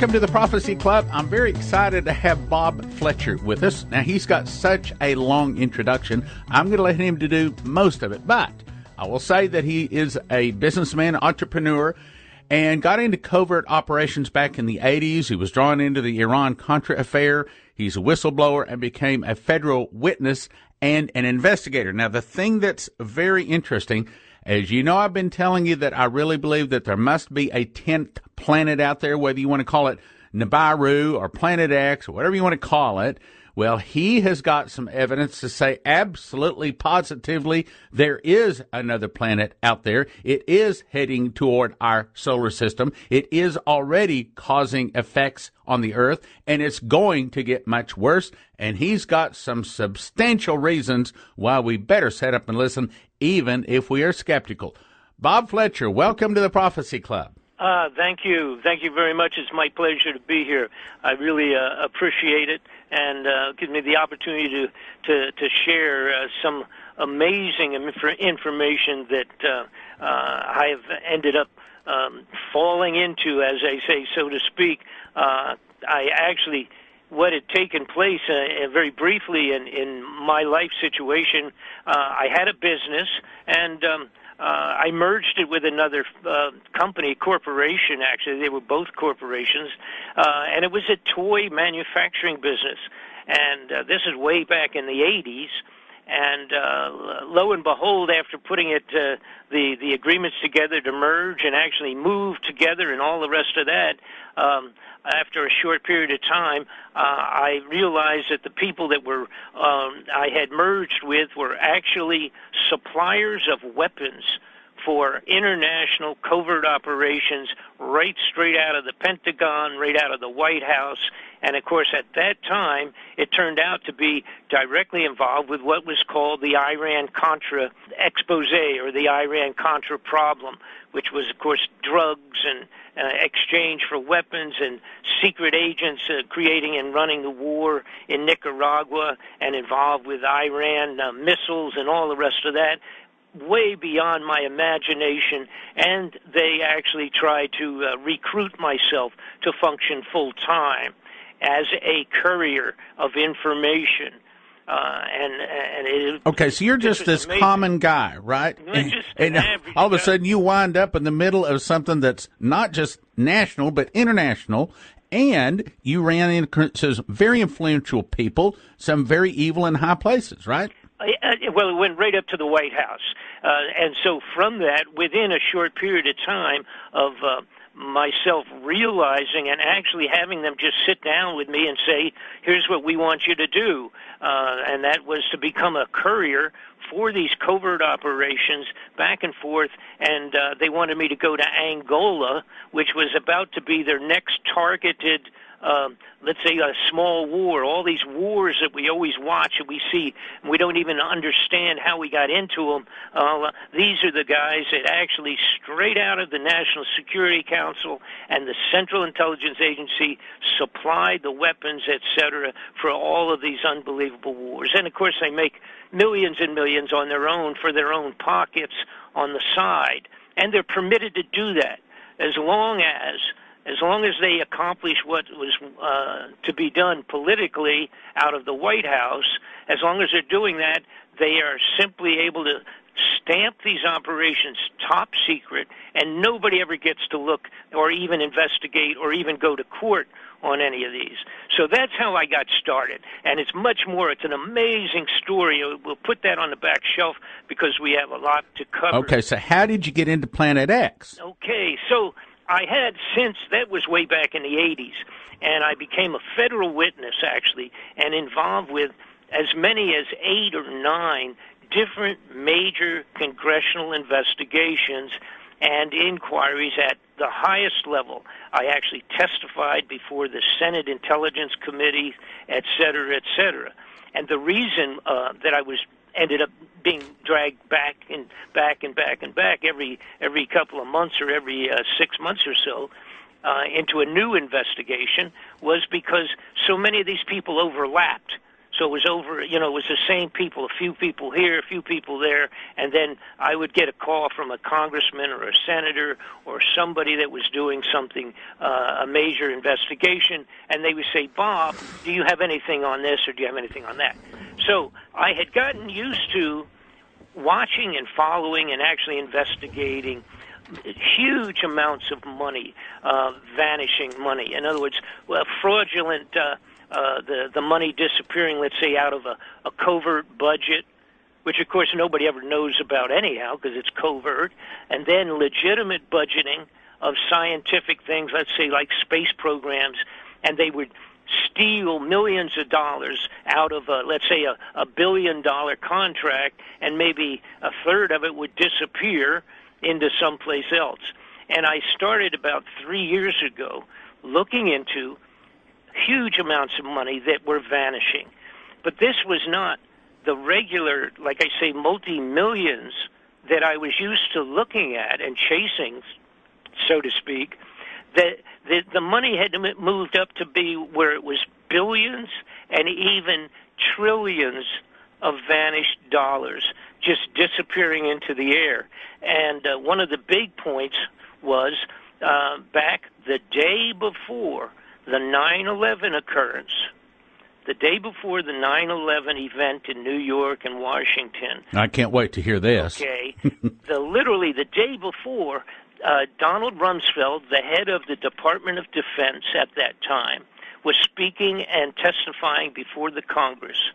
welcome to the Prophecy Club. I'm very excited to have Bob Fletcher with us. Now, he's got such a long introduction. I'm going to let him to do most of it, but I will say that he is a businessman, entrepreneur, and got into covert operations back in the 80s. He was drawn into the Iran-Contra affair. He's a whistleblower and became a federal witness and an investigator. Now, the thing that's very interesting, as you know, I've been telling you that I really believe that there must be a 10th planet out there, whether you want to call it Nibiru or Planet X or whatever you want to call it. Well, he has got some evidence to say absolutely positively there is another planet out there. It is heading toward our solar system. It is already causing effects on the Earth, and it's going to get much worse. And he's got some substantial reasons why we better set up and listen, even if we are skeptical. Bob Fletcher, welcome to the Prophecy Club. Thank you. Thank you very much. It's my pleasure to be here. I really appreciate it, and give me the opportunity to share some amazing information that I have ended up falling into, as I say, so to speak. What had taken place very briefly in my life situation, I had a business, and I merged it with another company, corporation, actually. They were both corporations, and it was a toy manufacturing business. And this is way back in the 80s. And lo and behold, after putting the agreements together to merge and actually move together and all the rest of that, after a short period of time, I realized that the people that I had merged with were actually suppliers of weapons for international covert operations right straight out of the Pentagon, right out of the White House. And, of course, at that time, it turned out to be directly involved with what was called the Iran-Contra expose, or the Iran-Contra problem, which was, of course, drugs and exchange for weapons and secret agents creating and running the war in Nicaragua and involved with Iran missiles and all the rest of that. Way beyond my imagination, and they actually tried to recruit myself to function full-time as a courier of information. Okay, so you're just this common guy, right? And all of a sudden you wind up in the middle of something that's not just national but international, and you ran into some very influential people, some very evil in high places, right? Well, it went right up to the White House. And so from that, within a short period of time of myself realizing and actually having them just sit down with me and say, here's what we want you to do. And that was to become a courier for these covert operations back and forth. And they wanted me to go to Angola, which was about to be their next targeted let's say a small war, all these wars that we always watch and we see, and we don't even understand how we got into them. These are the guys that actually straight out of the National Security Council and the Central Intelligence Agency supplied the weapons, etc., for all of these unbelievable wars. And, of course, they make millions and millions on their own for their own pockets on the side. And they're permitted to do that as long as they accomplish what was to be done politically out of the White House. As long as they're doing that, they are simply able to stamp these operations top secret, and nobody ever gets to look or even investigate or even go to court on any of these. So that's how I got started, and it's much more. It's an amazing story. We'll put that on the back shelf because we have a lot to cover. Okay, so how did you get into Planet X? Okay, so I had that was way back in the 80s, and I became a federal witness, actually, and involved with as many as 8 or 9 different major congressional investigations and inquiries at the highest level. I actually testified before the Senate Intelligence Committee, et cetera, et cetera. And the reason that I ended up being dragged back every couple of months or every 6 months or so into a new investigation was because so many of these people overlapped. So it was over, it was the same people, a few people here, a few people there, and then I would get a call from a congressman or a senator or somebody that was doing something, a major investigation, and they would say, Bob, do you have anything on this or do you have anything on that? So I had gotten used to watching and following and actually investigating huge amounts of money, vanishing money. In other words, fraudulent, the money disappearing, let's say, out of a covert budget, which, of course, nobody ever knows about anyhow because it's covert, and then legitimate budgeting of scientific things, let's say, like space programs, and they would steal millions of dollars out of, let's say, a billion-dollar contract, and maybe a third of it would disappear into someplace else. And I started about 3 years ago looking into huge amounts of money that were vanishing. But this was not the regular, like I say, multi-millions that I was used to looking at and chasing, so to speak. The money had moved up to be where it was billions and even trillions of vanished dollars just disappearing into the air. And one of the big points was back the day before the 9/11 occurrence, the day before the 9/11 event in New York and Washington. I can't wait to hear this. Okay. Literally the day before, Donald Rumsfeld, the head of the Department of Defense at that time, was speaking and testifying before the Congress.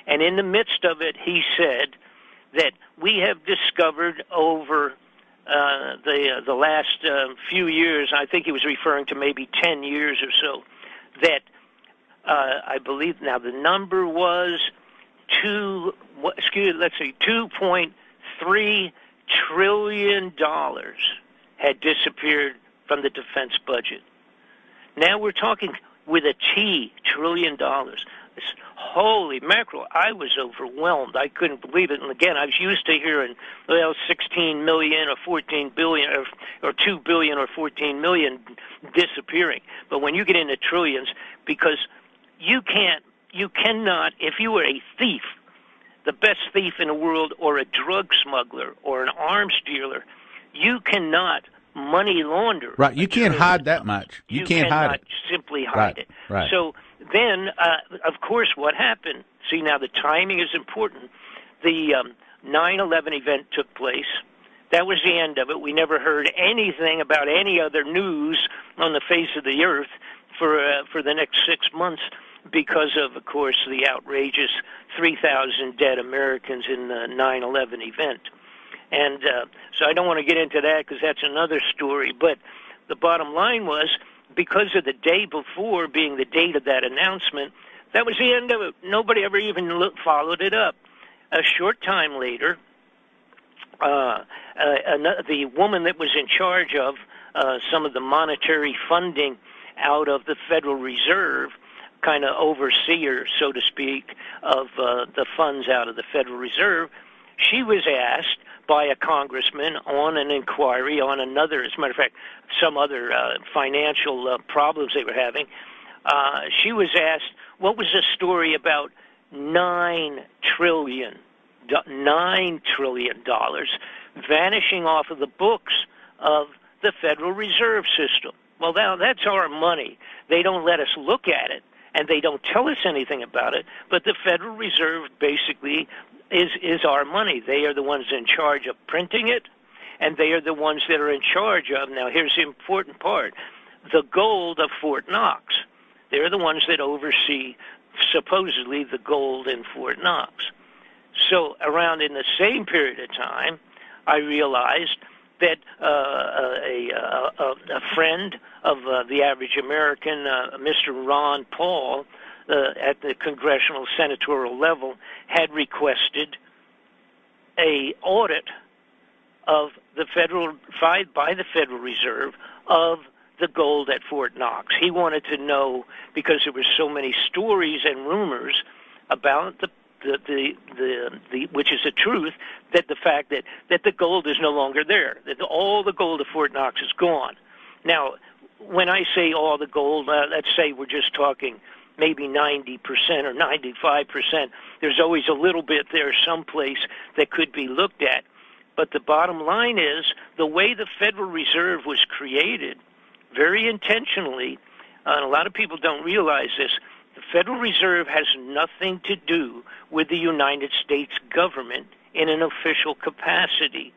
And in the midst of it, he said that we have discovered over the last few years, I think he was referring to maybe 10 years or so, that I believe now the number was $2.3 trillion had disappeared from the defense budget. Now we're talking with a T, $trillion. Holy mackerel, I was overwhelmed. I couldn't believe it. And again, I was used to hearing, 16 million or 14 billion or 2 billion or 14 million disappearing. But when you get into trillions, because you cannot, if you were a thief, the best thief in the world, or a drug smuggler or an arms dealer, you cannot money launder. Right, you can't hide that much. You can't hide it. Simply hide it. Right. So then, of course, what happened, see, now the timing is important. The 9/11 event took place. That was the end of it. We never heard anything about any other news on the face of the earth for the next 6 months because of course, the outrageous 3,000 dead Americans in the 9/11 event. And so I don't want to get into that because that's another story. But the bottom line was, because of the day before being the date of that announcement, that was the end of it. Nobody ever even followed it up. A short time later, the woman that was in charge of some of the monetary funding out of the Federal Reserve, kind of overseer, so to speak, of the funds out of the Federal Reserve, she was asked by a congressman on an inquiry on another, as a matter of fact, some other financial problems they were having. She was asked, what was the story about $9 trillion vanishing off of the books of the Federal Reserve System? Well, now that's our money. They don't let us look at it, and they don't tell us anything about it, but the Federal Reserve basically is our money. They are the ones in charge of printing it, and they are the ones that are in charge of, now here's the important part, the gold of Fort Knox. They're the ones that oversee, supposedly, the gold in Fort Knox. So around in the same period of time, I realized that a friend of the average American, Mr. Ron Paul, at the congressional senatorial level, had requested a audit of the by the Federal Reserve of the gold at Fort Knox. He wanted to know, because there were so many stories and rumors about the which is the truth, that the fact that the gold is no longer there, that all the gold of Fort Knox is gone. Now, when I say all the gold, let's say we're just talking maybe 90% or 95%. There's always a little bit there someplace that could be looked at. But the bottom line is the way the Federal Reserve was created, very intentionally, and a lot of people don't realize this, the Federal Reserve has nothing to do with the United States government in an official capacity.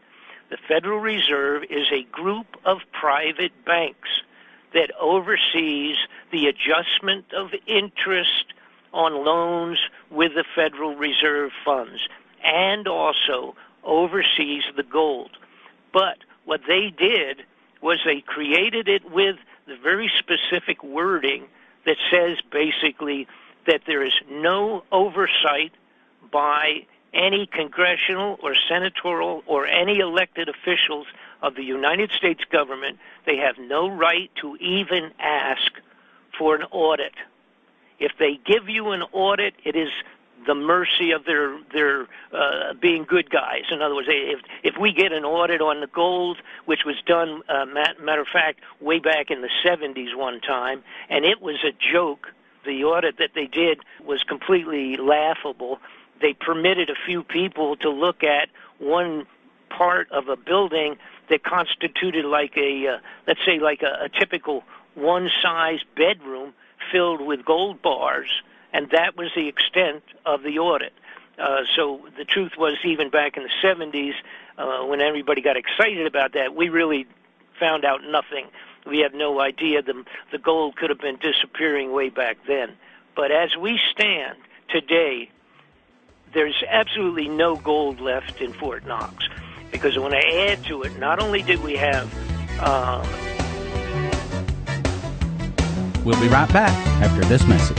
The Federal Reserve is a group of private banks that oversees the adjustment of interest on loans with the Federal Reserve funds and also oversees the gold. But what they did was they created it with the very specific wording that says basically that there is no oversight by any congressional or senatorial or any elected officials of the United States government. They have no right to even ask for an audit. If they give you an audit, it is the mercy of their being good guys. In other words, if we get an audit on the gold, which was done, matter of fact, way back in the 70s one time, and it was a joke. The audit that they did was completely laughable. They permitted a few people to look at one part of a building that constituted like let's say like a typical one-size bedroom filled with gold bars, and that was the extent of the audit. So the truth was, even back in the 70s, when everybody got excited about that, we really found out nothing. We have no idea the gold could have been disappearing way back then. But as we stand today, there's absolutely no gold left in Fort Knox. Because when I add to it, not only did we have... We'll be right back after this message.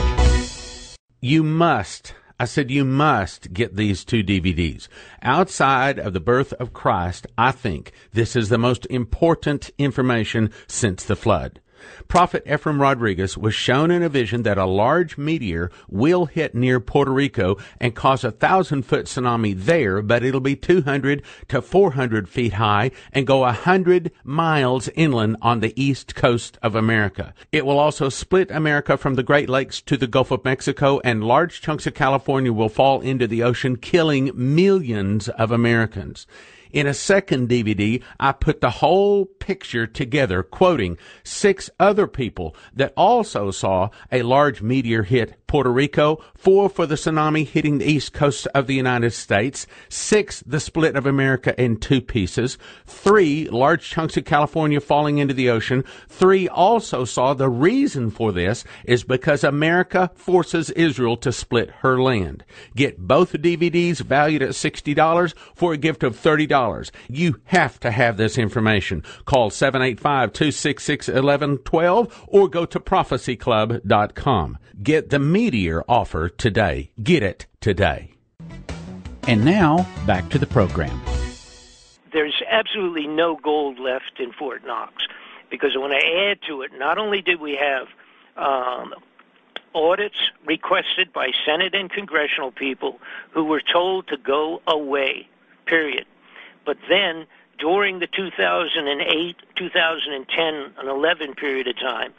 You must get these two DVDs. Outside of the birth of Christ, I think this is the most important information since the flood. Prophet Ephraim Rodriguez was shown in a vision that a large meteor will hit near Puerto Rico and cause a 1,000-foot tsunami there, but it'll be 200 to 400 feet high and go 100 miles inland on the east coast of America. It will also split America from the Great Lakes to the Gulf of Mexico, and large chunks of California will fall into the ocean, killing millions of Americans. In a second DVD, I put the whole picture together, quoting 6 other people that also saw a large meteor hit Puerto Rico, 4 for the tsunami hitting the east coast of the United States, 6 the split of America in 2 pieces, 3 large chunks of California falling into the ocean, 3 also saw the reason for this is because America forces Israel to split her land. Get both DVDs valued at $60 for a gift of $30. You have to have this information. Call 785-266-1112 or go to prophecyclub.com. Get the meteor offer today. Get it today. And now, back to the program. There's absolutely no gold left in Fort Knox, because when I add to it, not only did we have audits requested by Senate and congressional people who were told to go away, period. But then, during the 2008, 2010, and 11 period of time,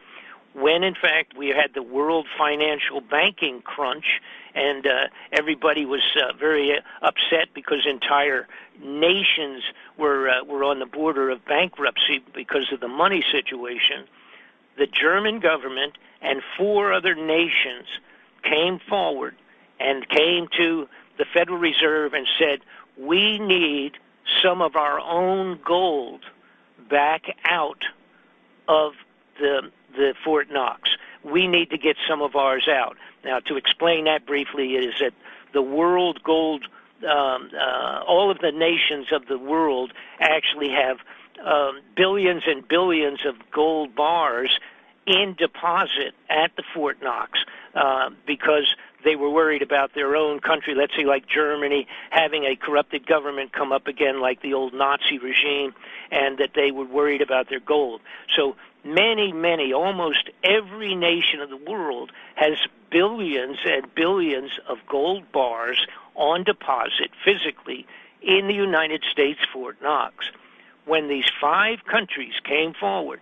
when, in fact, we had the world financial banking crunch, and everybody was very upset because entire nations were on the border of bankruptcy because of the money situation, the German government and 4 other nations came forward and came to the Federal Reserve and said, we need some of our own gold back out of the Fort Knox. We need to get some of ours out. Now, to explain that briefly is that the world gold, all of the nations of the world actually have billions and billions of gold bars in deposit at the Fort Knox because they were worried about their own country, let's say like Germany, having a corrupted government come up again like the old Nazi regime, and that they were worried about their gold. So many, almost every nation of the world has billions and billions of gold bars on deposit physically in the United States Fort Knox. When these 5 countries came forward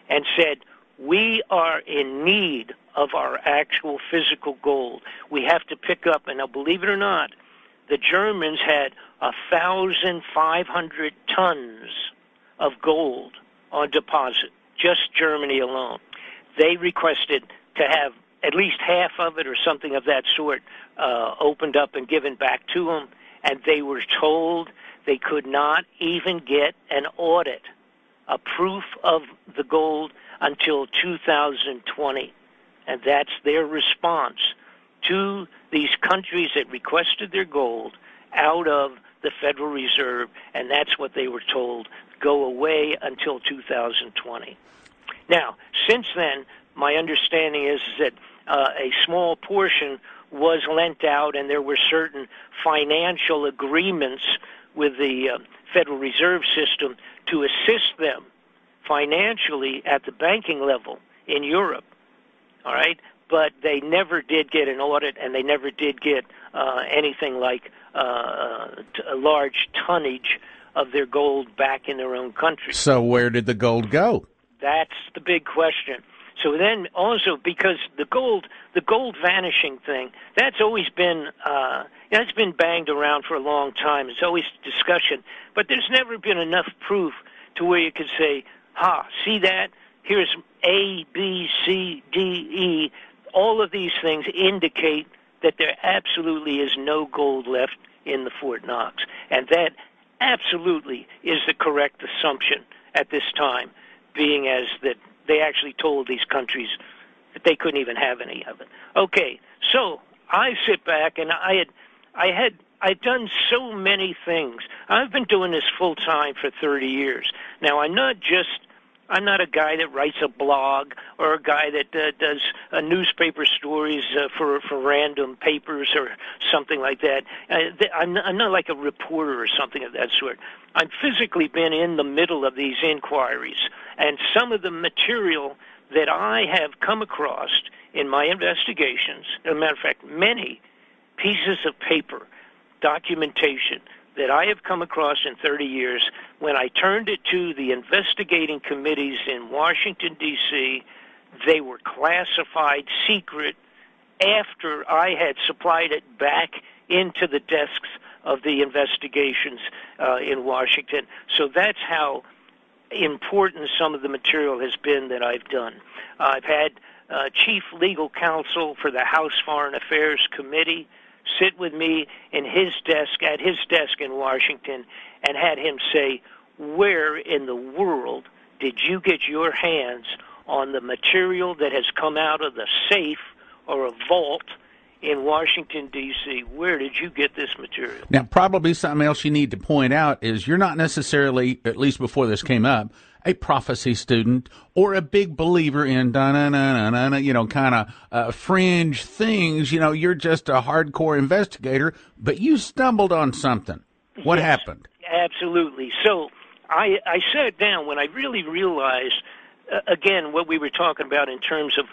and said, we are in need of our actual physical gold. We have to pick up, and now believe it or not, the Germans had 1,500 tons of gold on deposit, just Germany alone. They requested to have at least half of it or something of that sort opened up and given back to them, and they were told they could not even get an audit, a proof of the gold, until 2020. And that's their response to these countries that requested their gold out of the Federal Reserve, and that's what they were told, go away until 2020. Now, since then, my understanding is that a small portion was lent out, and there were certain financial agreements with the Federal Reserve System to assist them financially at the banking level in Europe, all right? But they never did get an audit, and they never did get anything like a large tonnage of their gold back in their own country. So where did the gold go? That's the big question. So then also, because the gold vanishing thing, that's always been, that's been banged around for a long time. It's always discussion, but there's never been enough proof to where you could say, see that? Here's A, B, C, D, E. All of these things indicate that there absolutely is no gold left in the Fort Knox. And that absolutely is the correct assumption at this time, being as that they actually told these countries that they couldn't even have any of it. Okay, so I sit back, and I'd done so many things. I've been doing this full time for 30 years. Now, I'm not a guy that writes a blog or a guy that does newspaper stories for random papers or something like that. I'm not like a reporter or something of that sort. I've physically been in the middle of these inquiries, and some of the material that I have come across in my investigations, as a matter of fact, many pieces of paper, documentation that I have come across in 30 years, when I turned it to the investigating committees in Washington, D.C., they were classified secret after I had supplied it back into the desks of the investigations in Washington. So that's how important some of the material has been that I've done. I've had chief legal counsel for the House Foreign Affairs Committee sit with me at his desk in Washington, and had him say, where in the world did you get your hands on the material that has come out of the safe or a vault in Washington, D.C.? Where did you get this material? Now, probably something else you need to point out is you're not necessarily, at least before this came up, a prophecy student or a big believer in kind of fringe things. You're just a hardcore investigator, but you stumbled on something. What happened? Absolutely. So I sat down when I really realized, again, what we were talking about in terms of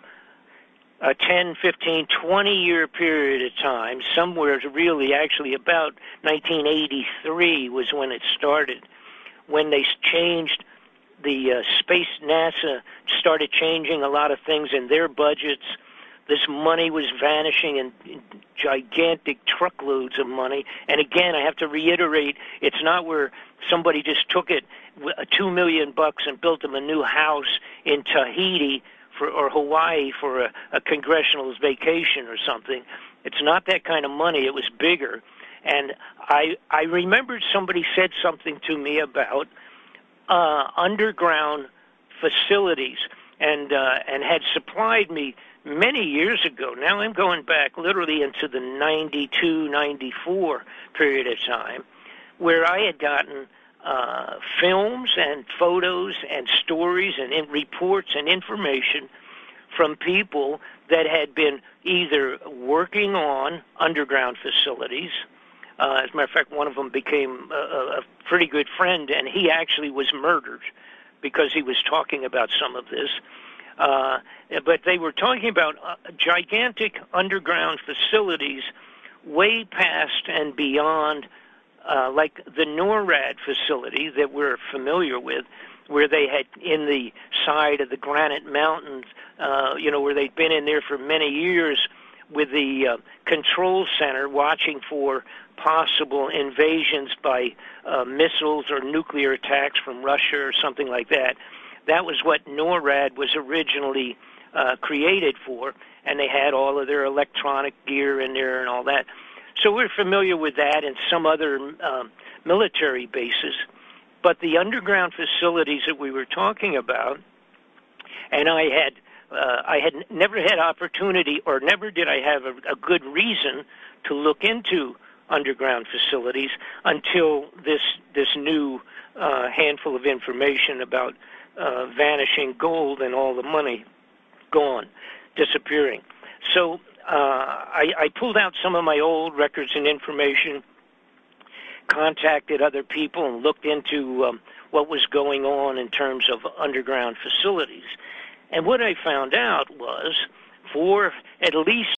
a 10, 15, 20-year period of time, somewhere to really actually about 1983 was when it started, when they changed the NASA started changing a lot of things in their budgets. This money was vanishing in gigantic truckloads of money. And again, I have to reiterate, it's not where somebody just took it, $2 million and built them a new house in Tahiti or Hawaii for a congressional vacation or something. It's not that kind of money. It was bigger. And I remembered somebody said something to me about underground facilities, and had supplied me many years ago. Now I'm going back literally into the 92, 94 period of time, where I had gotten films and photos and stories and reports and information from people that had been either working on underground facilities. As a matter of fact, one of them became a pretty good friend, and he actually was murdered because he was talking about some of this. But they were talking about gigantic underground facilities way past and beyond, like the NORAD facility that we're familiar with. where they had in the side of the granite mountains, where they'd been in there for many years with the control center watching for possible invasions by missiles or nuclear attacks from Russia or something like that. That was what NORAD was originally created for, and they had all of their electronic gear in there and all that. So we're familiar with that and some other military bases. But the underground facilities that we were talking about, and I had never had opportunity, or never did I have a good reason to look into underground facilities until this new handful of information about vanishing gold and all the money gone, disappearing. So I pulled out some of my old records and information, contacted other people, and looked into what was going on in terms of underground facilities. And what I found out was, for at least